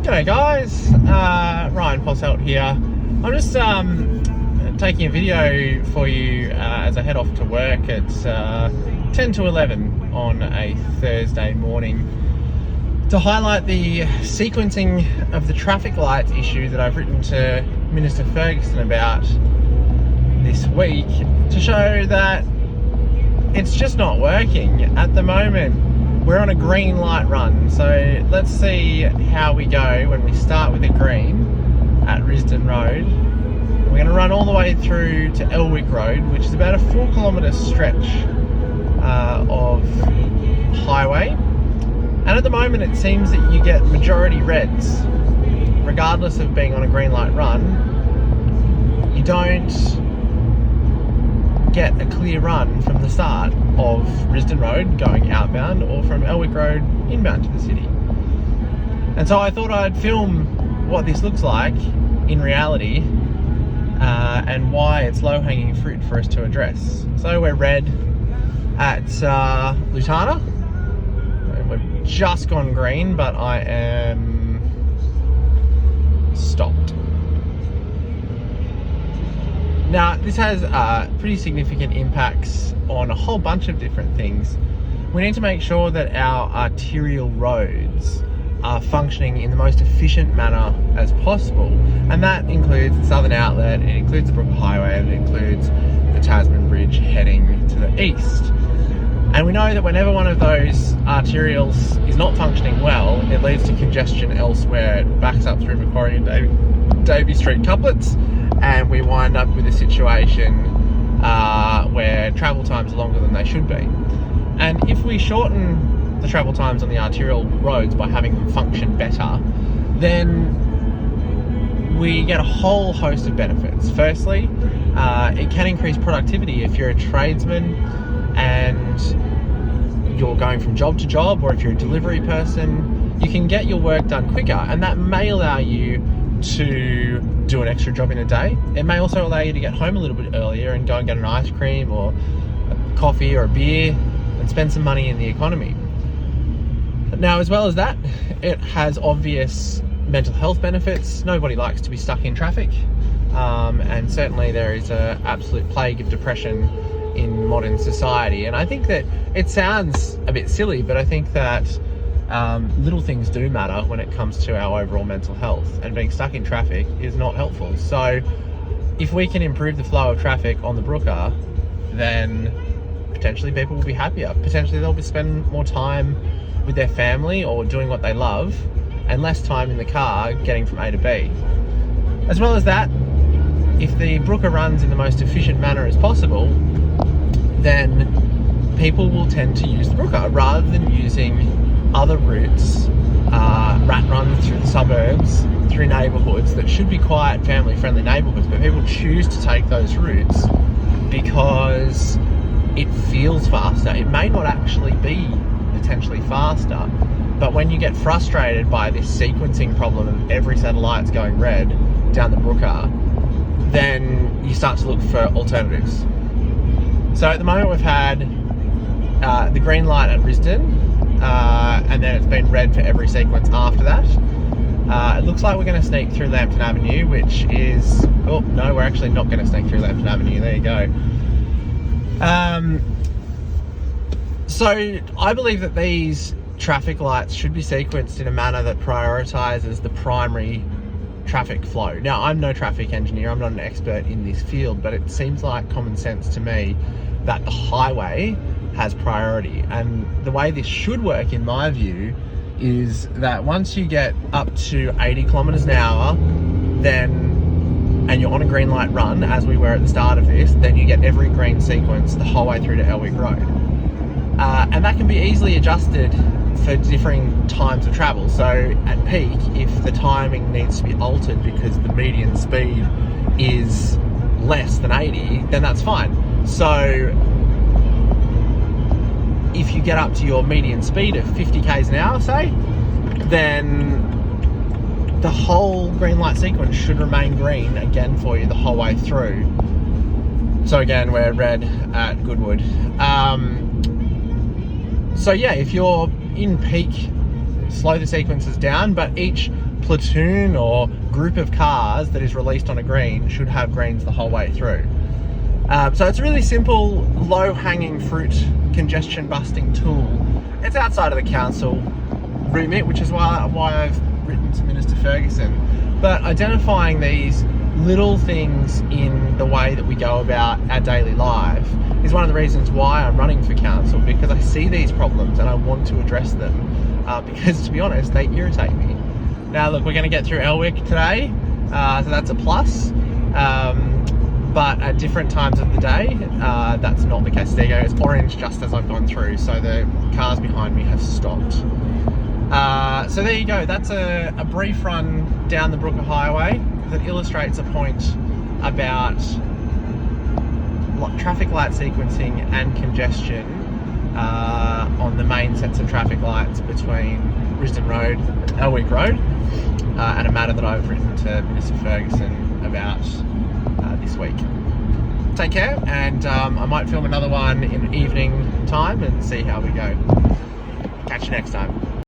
G'day guys, Ryan Posselt here. I'm just taking a video for you as I head off to work. It's 10 to 11 on a Thursday morning to highlight the sequencing of the traffic lights issue that I've written to Minister Ferguson about this week, to show that it's just not working at the moment. We're on a green light run, so let's see how we go when we start with a green at Risdon Road. We're going to run all the way through to Elwick Road, which is about a 4 kilometre stretch of highway. And at the moment it seems that you get majority reds. Regardless of being on a green light run, you don't get a clear run from the start of Risdon Road going outbound, or from Elwick Road inbound to the city. And so I thought I'd film what this looks like in reality, and why it's low-hanging fruit for us to address. So we're red at Lutana, and we've just gone green, but I am stopped. Now, this has pretty significant impacts on a whole bunch of different things. We need to make sure that our arterial roads are functioning in the most efficient manner as possible. And that includes the Southern Outlet, it includes the Brooker Highway, and it includes the Tasman Bridge heading to the east. And we know that whenever one of those arterials is not functioning well, it leads to congestion elsewhere. It backs up through Macquarie and Davey Street couplets, and we wind up with a situation where travel times are longer than they should be. And if we shorten the travel times on the arterial roads by having them function better, then we get a whole host of benefits. Firstly, it can increase productivity. If you're a tradesman and you're going from job to job, or if you're a delivery person, you can get your work done quicker, and that may allow you to do an extra job in a day. It may also allow you to get home a little bit earlier and go and get an ice cream or a coffee or a beer and spend some money in the economy. Now, as well as that, it has obvious mental health benefits. Nobody likes to be stuck in traffic, and certainly there is an absolute plague of depression in modern society. And I think that it sounds a bit silly, but I think that little things do matter when it comes to our overall mental health, and being stuck in traffic is not helpful. So if we can improve the flow of traffic on the Brooker, then potentially people will be happier. Potentially they'll be spending more time with their family or doing what they love, and less time in the car getting from A to B. As well as that, if the Brooker runs in the most efficient manner as possible, then people will tend to use the Brooker rather than using other routes, rat runs through the suburbs, through neighbourhoods that should be quiet, family-friendly neighbourhoods, but people choose to take those routes because it feels faster. It may not actually be potentially faster, but when you get frustrated by this sequencing problem of every set of lights going red down the Brooker, then you start to look for alternatives. So at the moment we've had the green light at Risdon, and then it's been red for every sequence after that. It looks like we're going to sneak through Lambton Avenue, which is... oh, no, we're actually not going to sneak through Lambton Avenue. There you go. So I believe that these traffic lights should be sequenced in a manner that prioritises the primary traffic flow. Now, I'm no traffic engineer, I'm not an expert in this field, but it seems like common sense to me that the highway has priority. And the way this should work, in my view, is that once you get up to 80 kilometers an hour, and you're on a green light run, as we were at the start of this, then you get every green sequence the whole way through to Elwick Road. And that can be easily adjusted for differing times of travel. So at peak, if the timing needs to be altered because the median speed is less than 80, then that's fine. So if you get up to your median speed of 50 k's an hour, say, then the whole green light sequence should remain green again for you the whole way through. So again, we're red at Goodwood. So yeah, if you're in peak, slow the sequences down, but each platoon or group of cars that is released on a green should have greens the whole way through. So it's a really simple, low-hanging fruit congestion busting tool. It's outside of the council remit, which is why I've written to Minister Ferguson. But identifying these little things in the way that we go about our daily life is one of the reasons why I'm running for council, because I see these problems and I want to address them, because to be honest, they irritate me. Now look, we're going to get through Elwick today, so that's a plus, but at different times of the day, that's not the case. There you go, it's orange just as I've gone through, so the cars behind me have stopped. So there you go, that's a brief run down the Brooker Highway that illustrates a point about traffic light sequencing and congestion on the main sets of traffic lights between Risdon Road and Elwick Road, and a matter that I've written to Minister Ferguson about this week. Take care, and I might film another one in evening time and see how we go. Catch you next time.